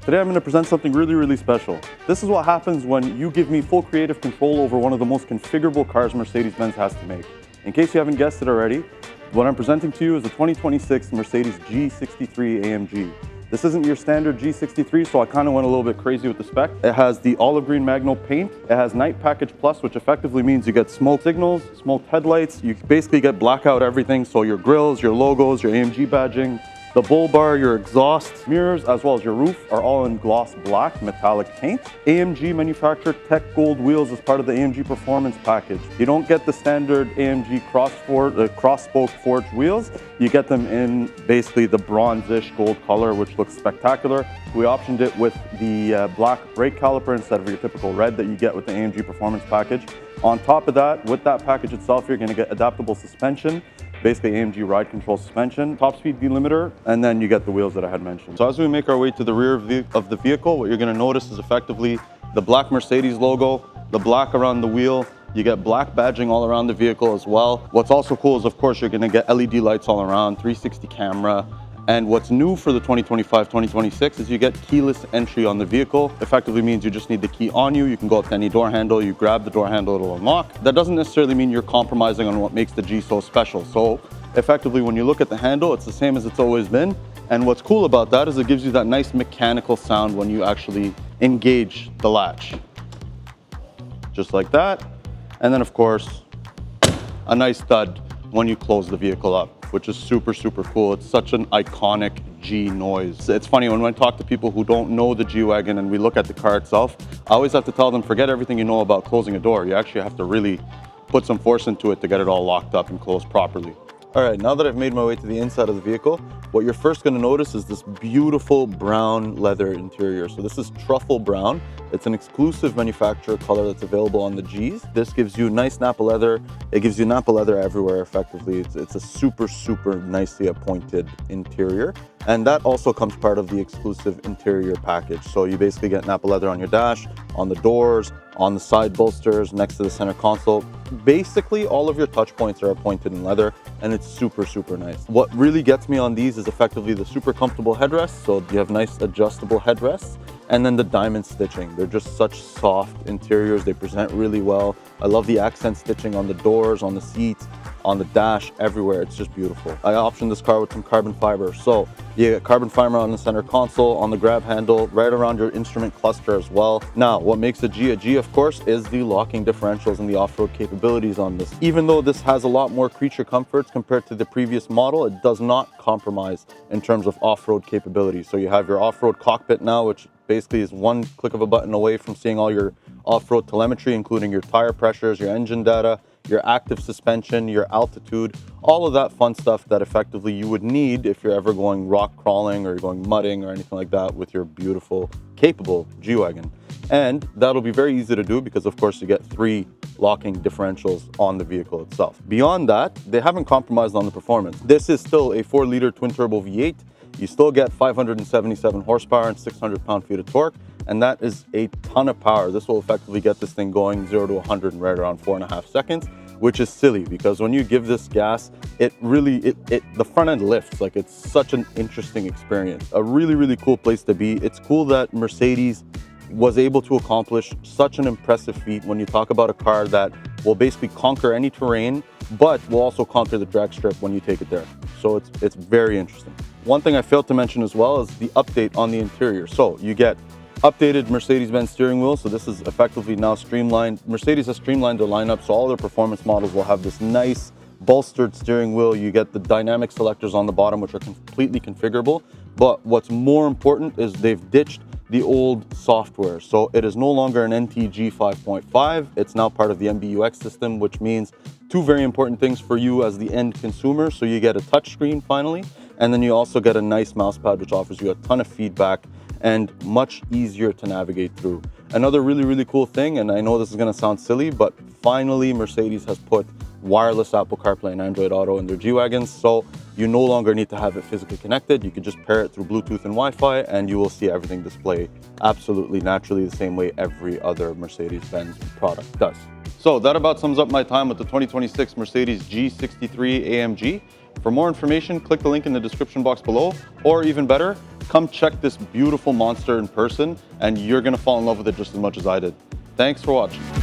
Today I'm going to present something really special. This is what happens when you give me full creative control over one of the most configurable cars Mercedes-Benz has to make. In case you haven't guessed it already, what I'm presenting to you is a 2026 Mercedes G63 AMG. This isn't your standard G63, so I kind of went a little bit crazy with the spec. It has the olive green Magno paint. It has Night Package Plus, which effectively means you get smoke signals, smoked headlights. You basically get blackout everything, so your grills, your logos, your AMG badging, the bull bar, your exhaust, mirrors, as well as your roof are all in gloss black metallic paint. AMG manufactured Tech Gold wheels as part of the AMG Performance package. You don't get the standard AMG cross-spoke forged wheels. You get them in basically the bronze-ish gold color, which looks spectacular. We optioned it with the black brake caliper instead of your typical red that you get with the AMG Performance package. On top of that, with that package itself, you're going to get adaptable suspension, basically AMG ride control suspension, top speed delimiter, and then you get the wheels that I had mentioned. So as we make our way to the rear of the vehicle, what you're going to notice is effectively the black Mercedes logo, the black around the wheel. You get black badging all around the vehicle as well. What's also cool is, of course, you're going to get LED lights all around, 360 camera. And what's new for the 2025-2026 is you get keyless entry on the vehicle. Effectively means you just need the key on you. You can go up to any door handle, you grab the door handle, it'll unlock. That doesn't necessarily mean you're compromising on what makes the G so special. So effectively, when you look at the handle, it's the same as it's always been. And what's cool about that is it gives you that nice mechanical sound when you actually engage the latch. Just like that. And then of course, a nice thud when you close the vehicle up, which is super cool. It's such an iconic G noise. It's funny when I talk to people who don't know the G-Wagon and we look at the car itself, I always have to tell them, forget everything you know about closing a door. You actually have to really put some force into it to get it all locked up and closed properly. All right, now that I've made my way to the inside of the vehicle, what you're first going to notice is this beautiful brown leather interior. So this is truffle brown. It's an exclusive manufacturer color that's available on the Gs. This gives you nice Nappa leather. It gives you Nappa leather everywhere effectively. It's a super nicely appointed interior. And that also comes part of the exclusive interior package. So you basically get Nappa leather on your dash, on the doors, on the side bolsters, next to the center console. Basically, all of your touch points are appointed in leather, and it's super nice. What really gets me on these is effectively the super comfortable headrests. So you have nice adjustable headrests, and then the diamond stitching. They're just such soft interiors. They present really well. I love the accent stitching on the doors, on the seats, on the dash, everywhere. It's just beautiful. I optioned this car with some carbon fiber. So you get carbon fiber on the center console, on the grab handle, right around your instrument cluster as well. Now, what makes a G, of course, is the locking differentials and the off-road capabilities on this. Even though this has a lot more creature comforts compared to the previous model, it does not compromise in terms of off-road capability. So you have your off-road cockpit now, which basically is one click of a button away from seeing all your off-road telemetry, including your tire pressures, your engine data, your active suspension, your altitude, all of that fun stuff that effectively you would need if you're ever going rock crawling or you're going mudding or anything like that with your beautiful, capable G-Wagon. And that'll be very easy to do because of course you get 3 locking differentials on the vehicle itself. Beyond that, they haven't compromised on the performance. This is still a 4-liter twin-turbo V8. You still get 577 horsepower and 600 pound-feet of torque, and that is a ton of power. This will effectively get this thing going 0 to 100 in right around 4.5 seconds, which is silly because when you give this gas, the front end lifts. Like, it's such an interesting experience. A really cool place to be. It's cool that Mercedes was able to accomplish such an impressive feat when you talk about a car that will basically conquer any terrain, but will also conquer the drag strip when you take it there. So it's very interesting. One thing I failed to mention as well is the update on the interior. So you get updated Mercedes-Benz steering wheel. So this is effectively now streamlined. Mercedes has streamlined their lineup, so all their performance models will have this nice bolstered steering wheel. You get the dynamic selectors on the bottom, which are completely configurable. But what's more important is they've ditched the old software. So it is no longer an NTG 5.5. It's now part of the MBUX system, which means 2 very important things for you as the end consumer. So you get a touchscreen finally, and then you also get a nice mouse pad, which offers you a ton of feedback and much easier to navigate through. Another really cool thing, and I know this is gonna sound silly, but finally Mercedes has put wireless Apple CarPlay and Android Auto in their G-Wagons, so you no longer need to have it physically connected. You can just pair it through Bluetooth and Wi-Fi, and you will see everything display absolutely naturally the same way every other Mercedes-Benz product does. So that about sums up my time with the 2026 Mercedes G63 AMG. For more information, click the link in the description box below, or even better, come check this beautiful monster in person and you're gonna fall in love with it just as much as I did. Thanks for watching.